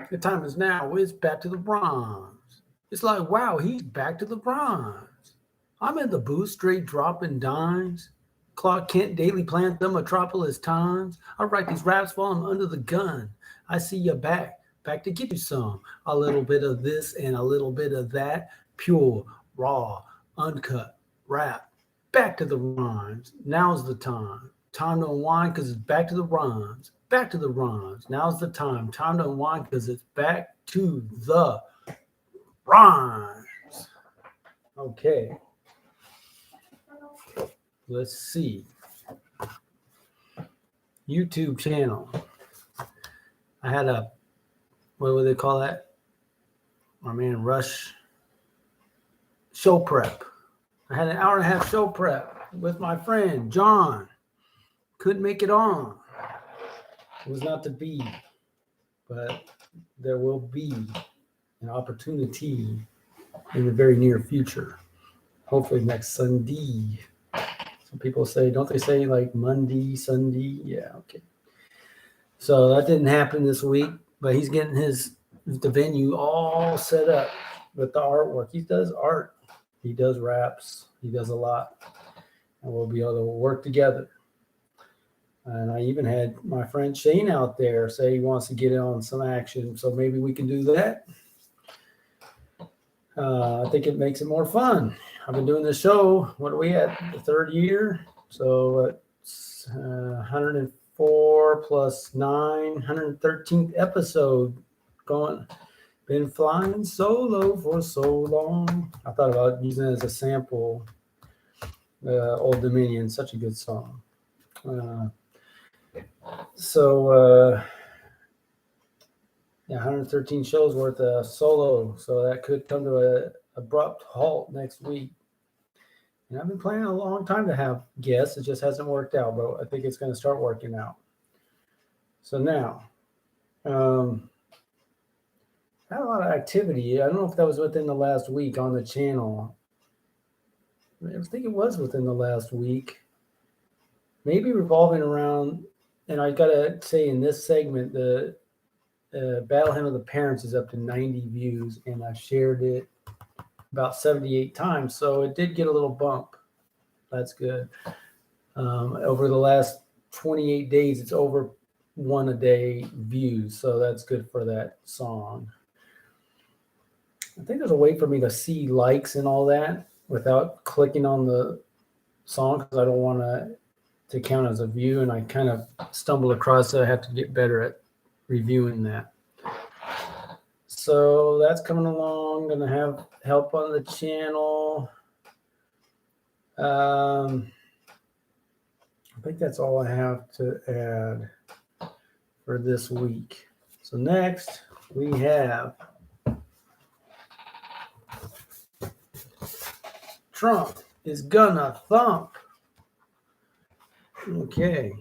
The time is now. It's back to the rhymes. It's like, wow, he's back to the rhymes. I'm in the booth, straight dropping dimes. Clark Kent daily plans the metropolis times. I write these raps while I'm under the gun. I see you back to get you some. A little bit of this and a little bit of that. Pure, raw, uncut rap. Back to the rhymes. Now's the time. Time to unwind because it's back to the rhymes. Back to the rhymes. Now's the time. Time to unwind because it's back to the rhymes. Okay, let's see. YouTube channel. I had a, what would they call that? My man Rush show prep. I had an hour and a half show prep with my friend John. Couldn't make it on. It was not to be, but there will be an opportunity in the very near future. Hopefully next Sunday. Some people say, don't they say like Monday, Sunday? Yeah, okay. So that didn't happen this week, but he's getting the venue all set up with the artwork. He does art, he does raps, he does a lot, and we'll be able to work together. And I even had my friend Shane out there say he wants to get in on some action, so maybe we can do that. I think it makes it more fun. I've been doing this show. What are we at? The third year. So it's 104 plus 9, 113th episode going. Been flying solo for so long. I thought about using it as a sample. Old Dominion, such a good song. Yeah, 113 shows worth of solo, so that could come to an abrupt halt next week. And I've been planning a long time to have guests. It just hasn't worked out, but I think it's going to start working out. So now, I had a lot of activity. I don't know if that was within the last week on the channel. I think it was within the last week. Maybe revolving around, and I got to say in this segment, the Battle Hymn of the Parents is up to 90 views, and I've shared it about 78 times, so it did get a little bump. That's good. Over the last 28 days, it's over 1 a day views, so that's good for that song. I think there's a way for me to see likes and all that without clicking on the song because I don't want to count as a view, and I kind of stumbled across it. I have to get better at reviewing that. So that's coming along. Gonna have help on the channel. I think that's all I have to add for this week. So next we have Trump is gonna thump. Okay.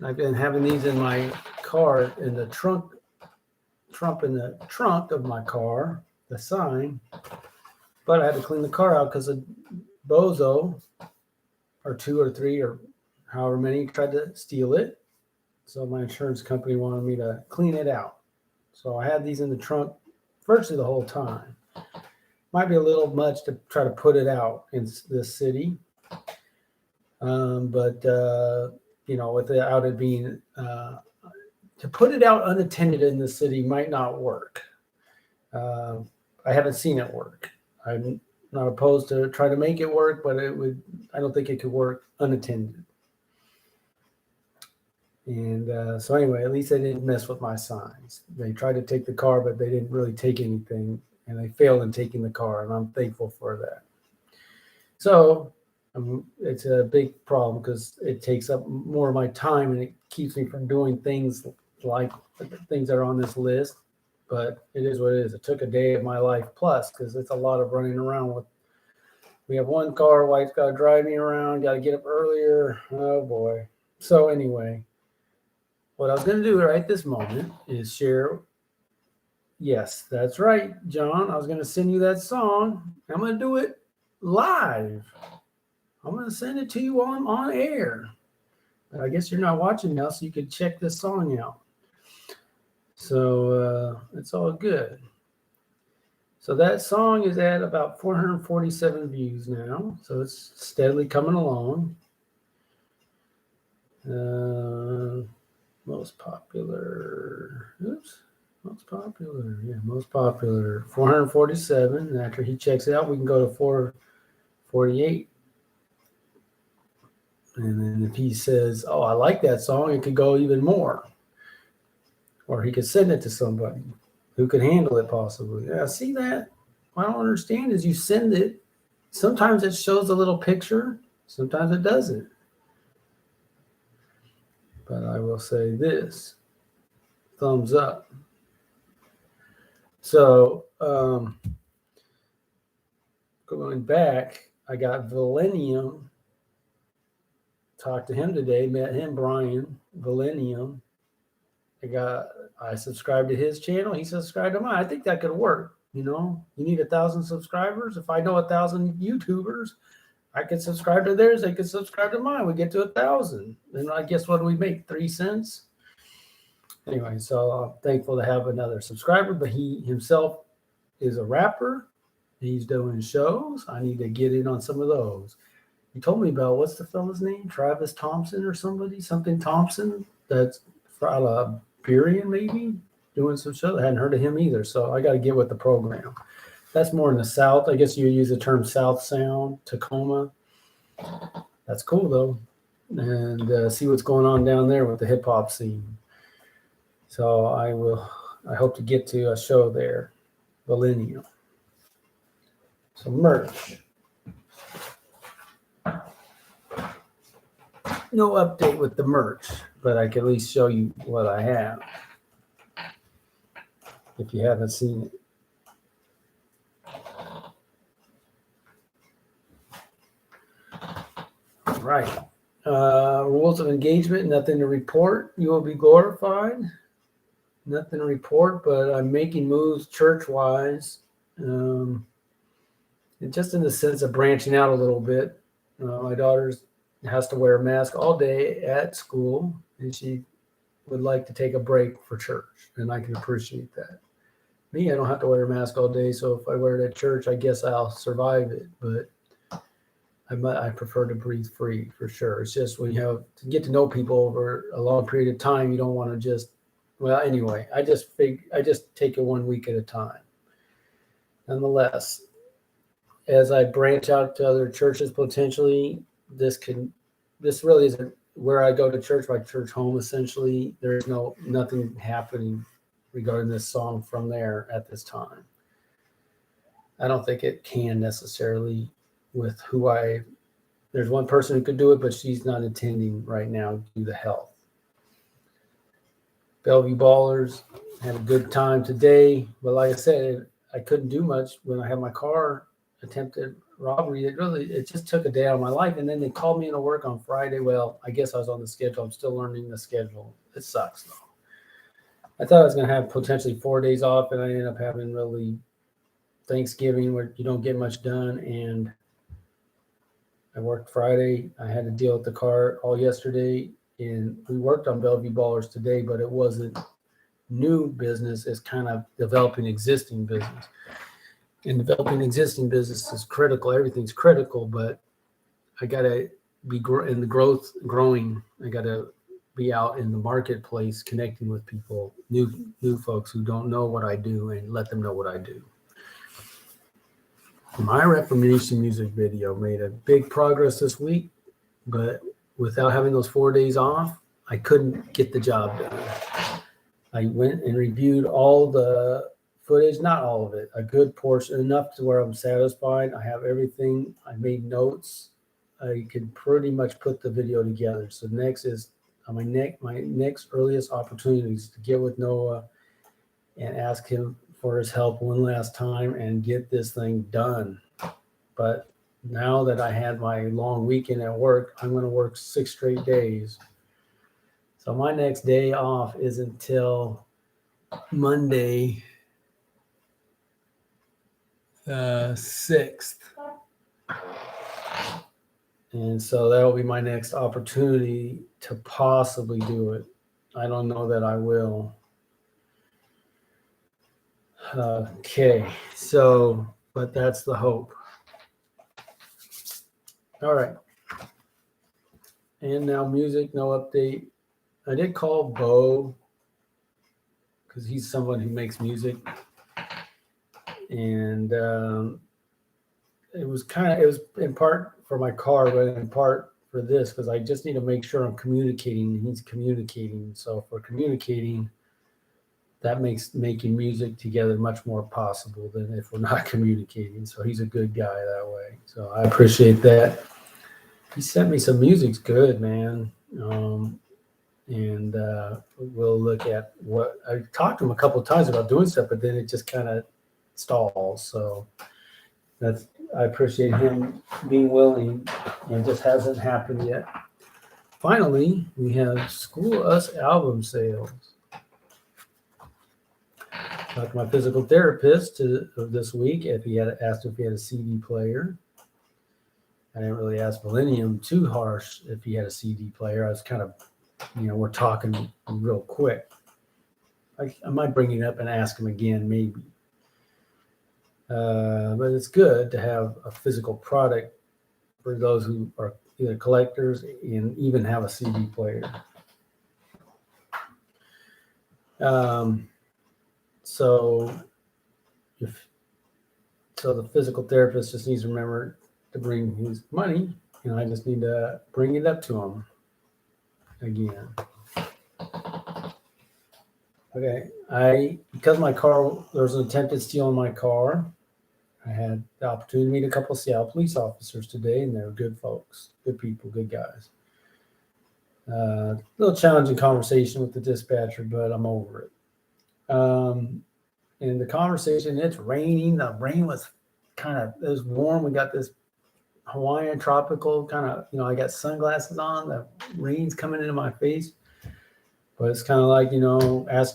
I've been having these in my car in the trunk, Trump in the trunk of my car, the sign, but I had to clean the car out because a bozo or 2 or 3 or however many tried to steal it. So my insurance company wanted me to clean it out. So I had these in the trunk virtually the whole time. Might be a little much to try to put it out in this city. But without it being, to put it out unattended in the city might not work. I haven't seen it work. I'm not opposed to try to make it work, but I don't think it could work unattended. And so anyway, at least they didn't mess with my signs. They tried to take the car, but they didn't really take anything, and they failed in taking the car, and I'm thankful for that. So it's a big problem because it takes up more of my time, and it keeps me from doing things like the things that are on this list. But it is what it is. It took a day of my life plus because it's a lot of running around with. We have one car, wife's got to drive me around, got to get up earlier. Oh boy. So anyway, what I was going to do right this moment is share. Yes, that's right, John. I was going to send you that song. I'm going to do it live. I'm going to send it to you on air. But I guess you're not watching now, so you can check this song out. So it's all good. So that song is at about 447 views now. So it's steadily coming along. Most popular. Oops. Most popular. Yeah, most popular. 447. And after he checks it out, we can go to 448. And then if he says, oh, I like that song, it could go even more. Or he could send it to somebody who could handle it possibly. Yeah, see that? What I don't understand is you send it. Sometimes it shows a little picture. Sometimes it doesn't. But I will say this. Thumbs up. So going back, I got Valenium. Talked to him today, met him, Brian Valenium. I subscribed to his channel. He subscribed to mine. I think that could work. You know, you need 1,000 subscribers. If I know 1,000 YouTubers, I could subscribe to theirs. They could subscribe to mine. We get to 1,000. And I guess what do we make? 3 cents? Anyway, so I'm thankful to have another subscriber, but he himself is a rapper. He's doing shows. I need to get in on some of those. He told me about, what's the fella's name? Travis Thompson or something Thompson. That's Liberian maybe, doing some show. I hadn't heard of him either, so I got to get with the program. That's more in the South. I guess you use the term South Sound, Tacoma. That's cool though, and see what's going on down there with the hip hop scene. So I hope to get to a show there, Millennium. So merch. No update with the merch, but I can at least show you what I have if you haven't seen it. All right. Rules of engagement, nothing to report. You will be glorified. Nothing to report, but I'm making moves church-wise. And just in the sense of branching out a little bit. My daughter's has to wear a mask all day at school, and she would like to take a break for church, and I can appreciate that. Me, I don't have to wear a mask all day, so if I wear it at church, I guess I'll survive it, but I prefer to breathe free for sure. It's just when you have to get to know people over a long period of time, you don't want to just, well, anyway, I just take it 1 week at a time. Nonetheless, as I branch out to other churches potentially, this really isn't where I go to church, my church home essentially. There's nothing happening regarding this song from there at this time. I don't think it can necessarily with there's one person who could do it, but she's not attending right now due to health. Bellevue Ballers had a good time today, but like I said, I couldn't do much when I had my car attempted robbery. It just took a day out of my life, and then they called me into work on Friday. Well, I guess I was on the schedule. I'm still learning the schedule. It sucks though. I thought I was going to have potentially 4 days off, and I ended up having really Thanksgiving where you don't get much done, and I worked Friday. I had to deal with the car all yesterday, and we worked on Bellevue Ballers today, but it wasn't new business. It's kind of developing existing business. And developing existing business is critical. Everything's critical, but I got to be in the growing. I got to be out in the marketplace, connecting with people, new folks who don't know what I do, and let them know what I do. My Reformation music video made a big progress this week, but without having those 4 days off, I couldn't get the job done. I went and reviewed all the footage, not all of it, a good portion, enough to where I'm satisfied. I have everything. I made notes. I could pretty much put the video together. So next is my next earliest opportunity is to get with Noah and ask him for his help one last time and get this thing done. But now that I had my long weekend at work, I'm going to work 6 straight days. So my next day off is until Monday, 6th. And so that will be my next opportunity to possibly do it. I don't know that I will. Okay, so, but that's the hope. All right. And now music, no update. I did call Bo because he's someone who makes music. And it was in part for my car, but in part for this, because I just need to make sure I'm communicating. He's communicating. So for communicating, that makes making music together much more possible than if we're not communicating. So he's a good guy that way. So I appreciate that. He sent me some music's good, man. And we'll look at what I talked to him a couple of times about doing stuff, but then it just kind of stalls. So I appreciate him being willing, and just hasn't happened yet. Finally, we have School Us album sales. Talked to my physical therapist this week if he had asked if he had a CD player. I didn't really ask Millennium too harsh if he had a CD player. I was kind of, we're talking real quick. I might bring it up and ask him again, maybe. But it's good to have a physical product for those who are either collectors and even have a CD player. So the physical therapist just needs to remember to bring his money, and I just need to bring it up to him again. Okay, because my car, there was an attempted steal in my car. I had the opportunity to meet a couple of Seattle police officers today, and they were good folks, good people, good guys. A little challenging conversation with the dispatcher, but I'm over it. And the conversation, it's raining. The rain was it was warm. We got this Hawaiian tropical kind of, I got sunglasses on. The rain's coming into my face. But it's kind of like,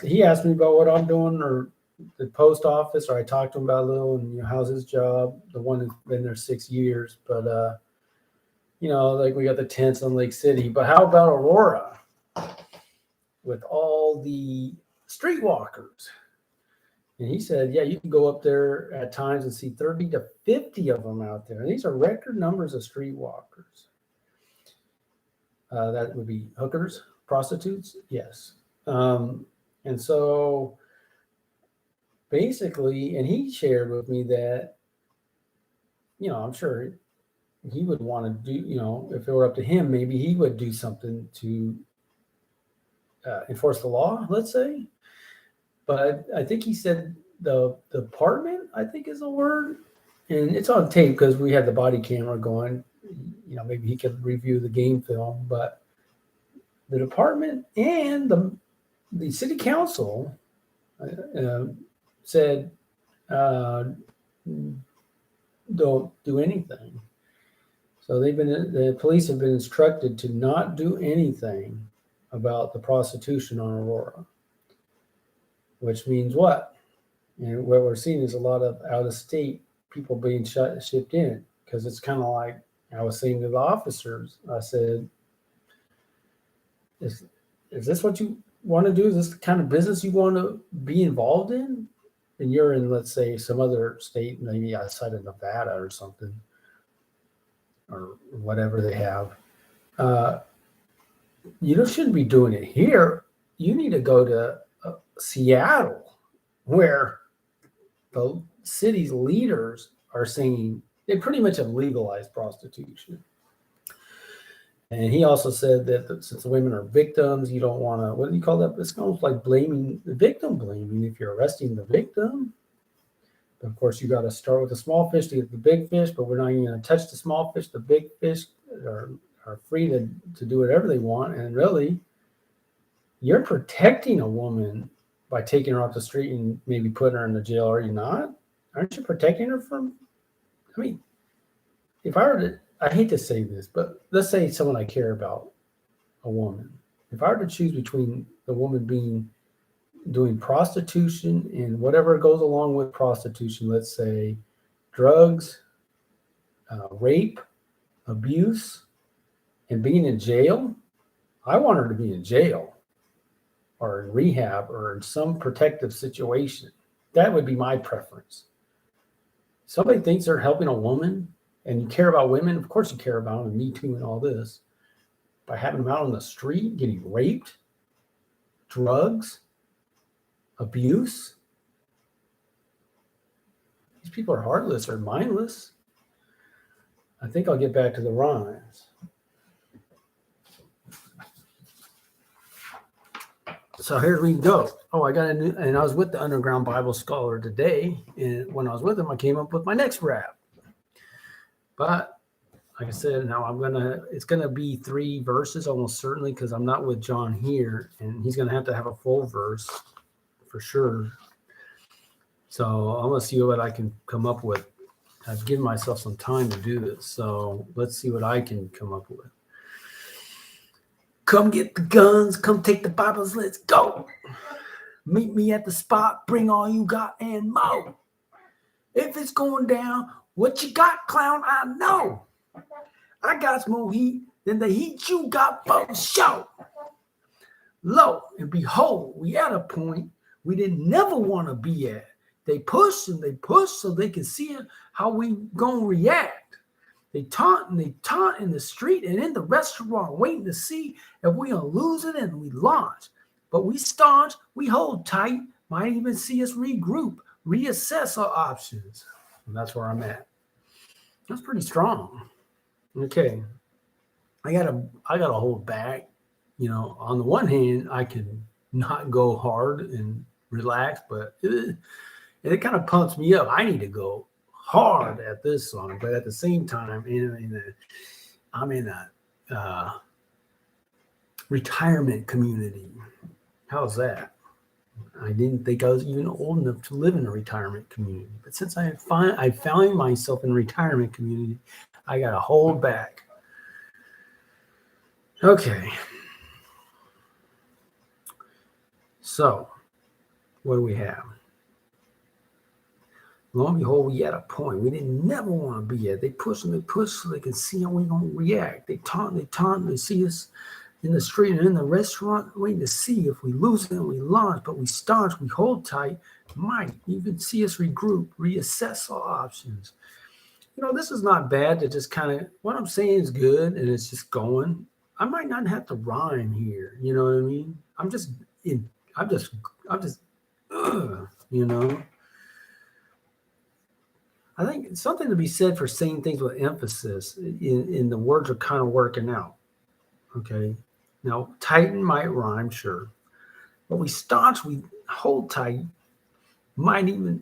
he asked me about what I'm doing or the post office, or I talked to him about a little, and how's his job? The one that's been there 6 years. But, like we got the tents on Lake City. But how about Aurora with all the streetwalkers? And he said, yeah, you can go up there at times and see 30 to 50 of them out there. And these are record numbers of streetwalkers. That would be hookers, prostitutes, yes. And so basically, and he shared with me that, I'm sure he would want to do, if it were up to him, maybe he would do something to enforce the law, let's say. But I think he said the department, I think is the word. And it's on tape because we had the body camera going. Maybe he could review the game film. But the department and the city council said don't do anything. So the police have been instructed to not do anything about the prostitution on Aurora. Which means what? And what we're seeing is a lot of out-of-state people being shipped in, because it's kind of like I was saying to the officers. I said, "Is this what you want to do? Is this the kind of business you want to be involved in?" And you're in, let's say, some other state, maybe outside of Nevada or something, or whatever they have. You shouldn't be doing it here. You need to go to Seattle, where the city's leaders are saying they pretty much have legalized prostitution. And he also said that since the women are victims, you don't want to, what do you call that? It's almost like blaming the victim, blaming if you're arresting the victim. But of course, you got to start with the small fish to get the big fish, but we're not even going to touch the small fish. The big fish are free to do whatever they want. And really, you're protecting a woman by taking her off the street and maybe putting her in the jail, are you not? Aren't you protecting her from, if I were to, I hate to say this, but let's say someone I care about, a woman. If I were to choose between the woman doing prostitution and whatever goes along with prostitution, let's say drugs, rape, abuse, and being in jail, I want her to be in jail or in rehab or in some protective situation. That would be my preference. Somebody thinks they're helping a woman and you care about women. Of course you care about them, and Me Too and all this. By having them out on the street, getting raped, drugs, abuse. These people are heartless or mindless. I think I'll get back to the rhymes. So here we go. Oh, I got a new, and I was with the Underground Bible Scholar today. And when I was with him, I came up with my next rap. But like I said, now it's gonna be 3 verses almost certainly, because I'm not with John here, and he's gonna have to have a full verse for sure. So I'm gonna see what I can come up with. I've given myself some time to do this, so let's see what I can come up with. Come get the guns, come take the Bibles, let's go. Meet me at the spot, bring all you got and more. If it's going down, what you got, clown, I know. I got more heat than the heat you got for sure. Lo and behold, we at a point we didn't never want to be at. They push and they push so they can see how we gonna react. They taunt in the street and in the restaurant, waiting to see if we gonna lose it and we launch. But we staunch, we hold tight, might even see us regroup, reassess our options. And that's where I'm at. That's pretty strong. Okay, I gotta hold back. You know, on the one hand, I can not go hard and relax, but it kind of pumps me up. I need to go hard at this song, but at the same time, I'm in a retirement community. How's that? I didn't think I was even old enough to live in a retirement community, but since I found myself in a retirement community, I got to hold back. Okay. So, what do we have? Lo and behold, we at a point we didn't never want to be at. They push so they can see how we gonna react. They taunt, they see us in the street and in the restaurant, waiting to see if we lose it and we launch, but we staunch, we hold tight, might even see us regroup, reassess our options. You know, this is not bad to just kind of, what I'm saying is good and it's just going. I might not have to rhyme here, you know what I mean? I'm just, you know. I think it's something to be said for saying things with emphasis in the words are kind of working out. Okay. Now, tighten might rhyme, sure. But we staunch, we hold tight, might even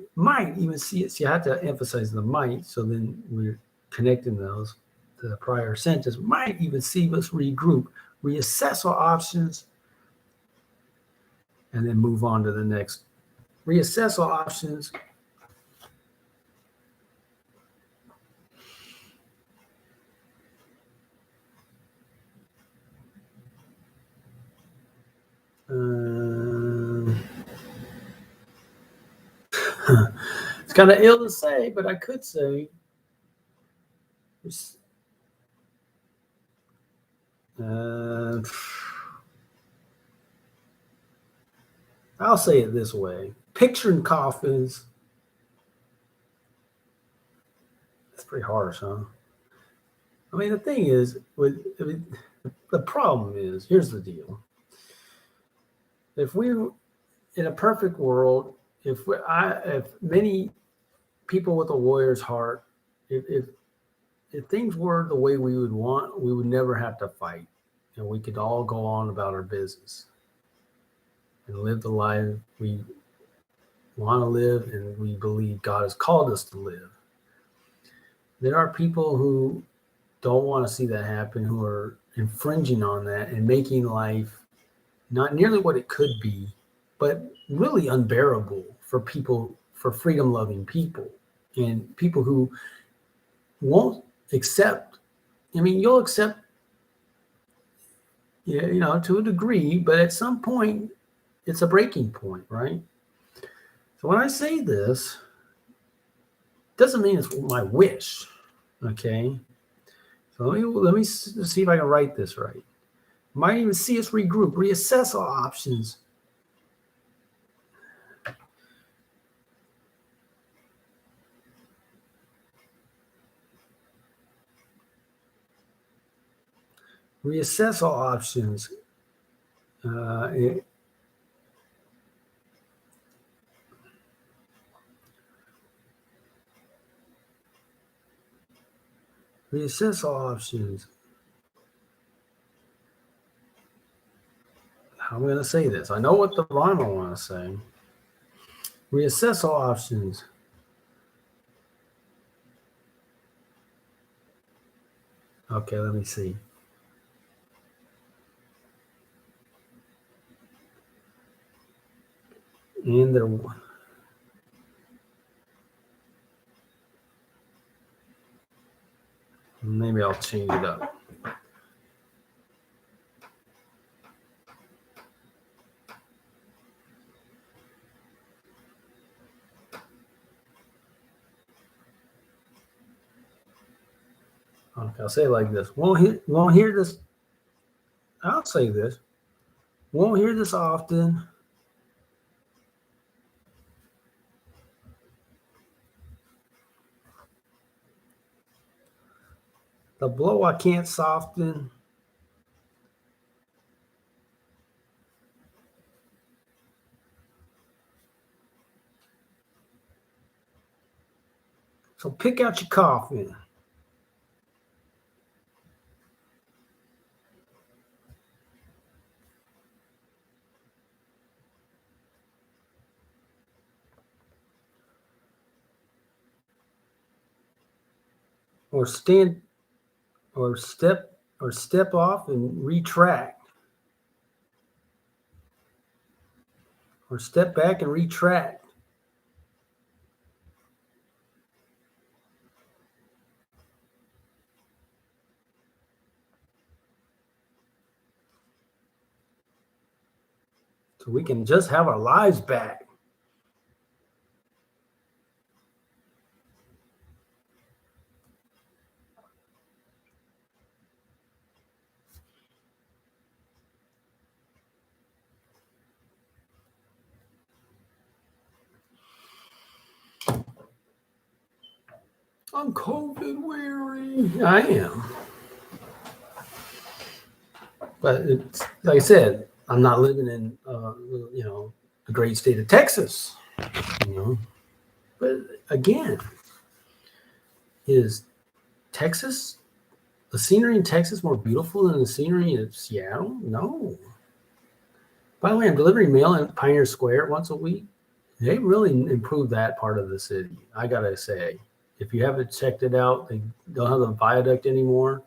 see it. See, I have to emphasize the might, so then we're connecting those to the prior sentence. Might even see us regroup, reassess our options, and then move on to the next. Reassess our options. It's kind of ill to say, but I could say I'll say it this way. Picturing coffins. That's pretty harsh, huh? I mean, the thing is, the problem is, here's the deal. If we, in a perfect world, if many people with a warrior's heart, if things were the way we would want, we would never have to fight, and we could all go on about our business and live the life we want to live and we believe God has called us to live. There are people who don't want to see that happen, who are infringing on that and making life not nearly what it could be, but really unbearable for people, for freedom-loving people and people who won't accept. I mean, you'll accept, you know, to a degree, but at some point, it's a breaking point, right? So when I say this, doesn't mean it's my wish, okay? So let me see if I can write this right. Might even see us regroup, reassess our options. Reassess all options. Reassess all options. How am I going to say this? I know what the rhyme I want to say. Reassess all options. Okay, let me see. And there, maybe I'll change it up. Okay, I'll say it like this. Won't hear this. I'll say this. Won't hear this often. The blow I can't soften. So pick out your coffin. Or stand or step off and retract. Or step back and retract. So we can just have our lives back. I'm COVID weary. I am. But it's, like I said, I'm not living in, the great state of Texas. But again, is Texas, the scenery in Texas more beautiful than the scenery in Seattle? No. By the way, I'm delivering mail in Pioneer Square once a week. They really improved that part of the city, I gotta say. If you haven't checked it out, they don't have the viaduct anymore.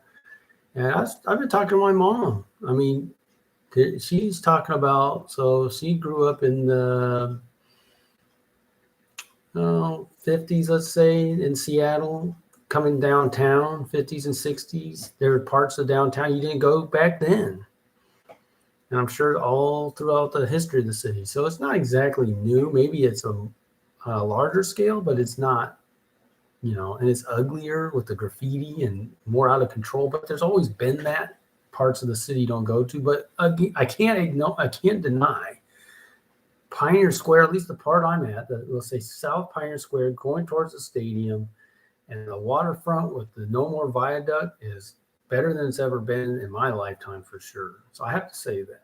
And I've been talking to my mom. I mean, she's talking about, so she grew up in the 50s, let's say, in Seattle, coming downtown, 50s and 60s. There were parts of downtown you didn't go back then. And I'm sure all throughout the history of the city. So it's not exactly new. Maybe it's a larger scale, but it's not, and it's uglier with the graffiti and more out of control. But there's always been that parts of the city you don't go to. But again, I can't deny Pioneer Square, at least the part I'm at, let's say South Pioneer Square, going towards the stadium, and the waterfront with the No More Viaduct is better than it's ever been in my lifetime for sure. So I have to say that.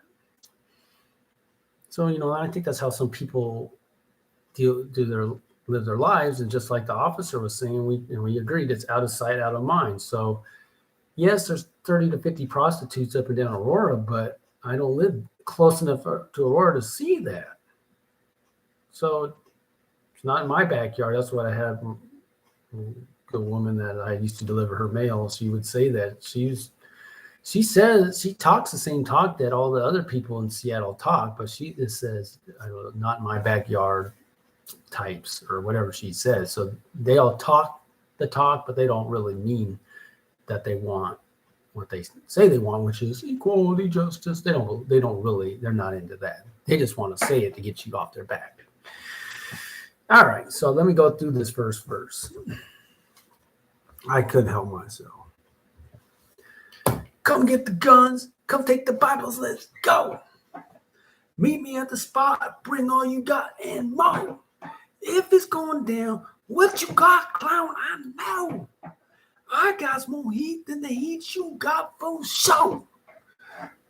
So, I think that's how some people live their lives. And just like the officer was saying, we agreed, it's out of sight, out of mind. So yes, there's 30 to 50 prostitutes up and down Aurora, but I don't live close enough to Aurora to see that. So it's not in my backyard. That's what I had. The woman that I used to deliver her mail, she would say that she says she talks the same talk that all the other people in Seattle talk, but she just says, not in my backyard types or whatever she says. So they all talk the talk, but they don't really mean that they want what they say they want, which is equality, justice. They're not into that. They just want to say it to get you off their back. All right, so let me go through this first verse. I couldn't help myself. Come get the guns. Come take the Bibles. Let's go. Meet me at the spot. Bring all you got and more. If it's going down, what you got, clown? I know. I got more heat than the heat you got for sure.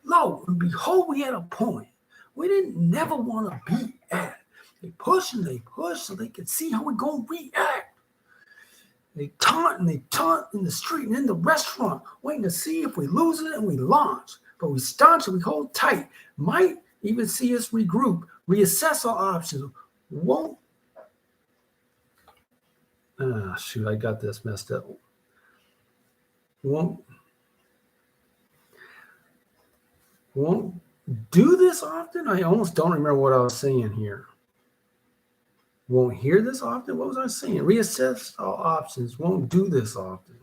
Lo, and behold, we at a point we didn't never want to be at. They push so they can see how we're going to react. They taunt in the street and in the restaurant, waiting to see if we lose it and we launch. But we staunch and we hold tight. Might even see us regroup, reassess our options. Won't. Shoot, I got this messed up. Won't do this often. I almost don't remember what I was saying here. Won't hear this often. What was I saying? Reassess all options. Won't do this often.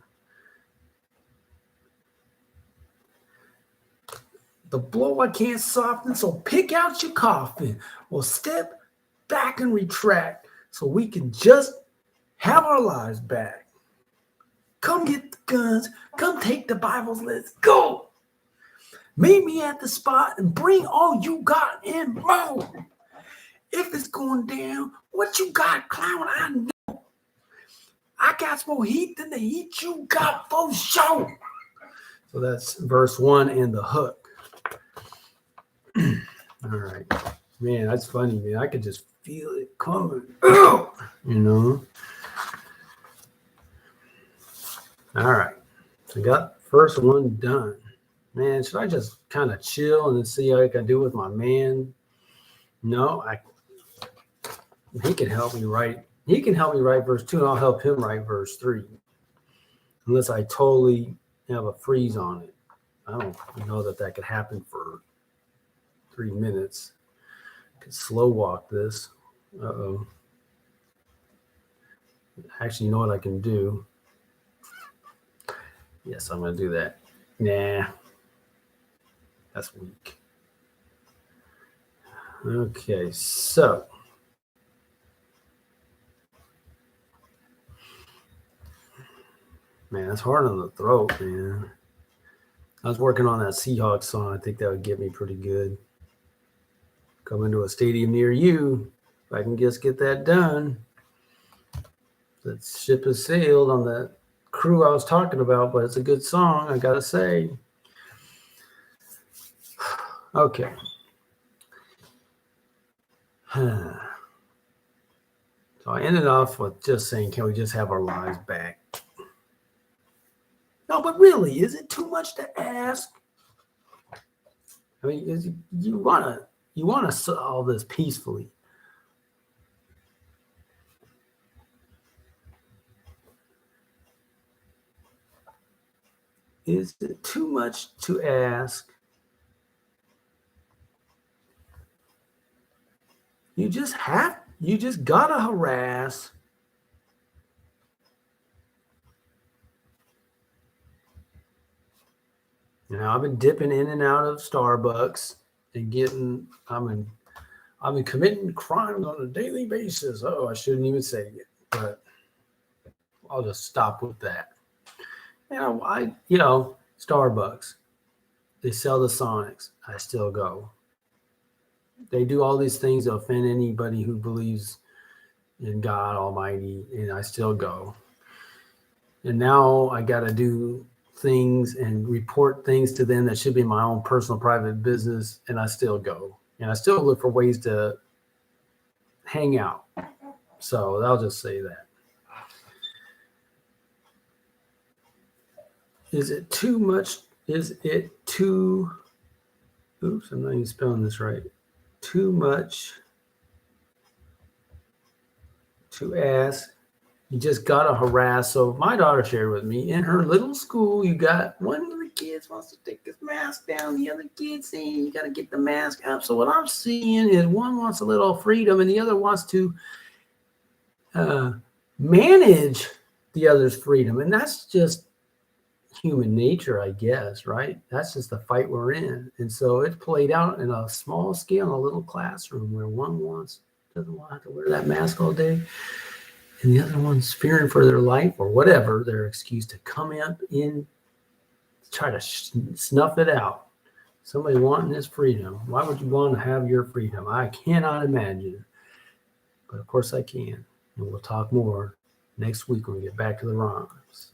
The blow I can't soften, so pick out your coffin. Or step back and retract so we can just have our lives back. Come get the guns. Come take the Bibles. Let's go. Meet me at the spot and bring all you got and more. If it's going down, what you got, clown? I know. I got more heat than the heat you got for sure. So that's verse 1 and the hook. All right. Man, that's funny, man. I could just feel it coming. You know? All right. So I got first one done. Man, should I just kind of chill and then see how I can do with my man? No, he can help me write. He can help me write verse 2, and I'll help him write verse 3. Unless I totally have a freeze on it. I don't know that could happen for 3 minutes. I could slow walk this. Uh-oh. Actually, you know what I can do? Yes, I'm going to do that. Nah. That's weak. Okay, so. Man, that's hard on the throat, man. I was working on that Seahawks song. I think that would get me pretty good. Come into a stadium near you. If I can just get that done. That ship has sailed on that crew I was talking about, but it's a good song, I gotta say. Okay. So I ended off with just saying, can we just have our lives back? No, but really, is it too much to ask? I mean, you wanna solve this peacefully. Is it too much to ask? You just gotta harass. You know, I've been dipping in and out of Starbucks and I've been committing crimes on a daily basis. Oh, I shouldn't even say it, but I'll just stop with that. Starbucks, they sell the Sonics. I still go. They do all these things to offend anybody who believes in God Almighty, and I still go. And now I got to do things and report things to them that should be my own personal private business, and I still go. And I still look for ways to hang out. So I'll just say that. Is it too much? Is it too... Oops, I'm not even spelling this right. Too much to ask. You just gotta harass. So my daughter shared with me, in her little school, you got one of the kids wants to take his mask down, the other kid's saying you gotta get the mask up. So what I'm seeing is one wants a little freedom and the other wants to manage the other's freedom. And that's just human nature, I guess, right? That's just the fight we're in. And so it played out in a small scale, in a little classroom where one doesn't want to have to wear that mask all day, and the other one's fearing for their life or whatever their excuse to come in, try to snuff it out. Somebody wanting his freedom. Why would you want to have your freedom? I cannot imagine. But of course I can. And we'll talk more next week when we get back to the rhymes.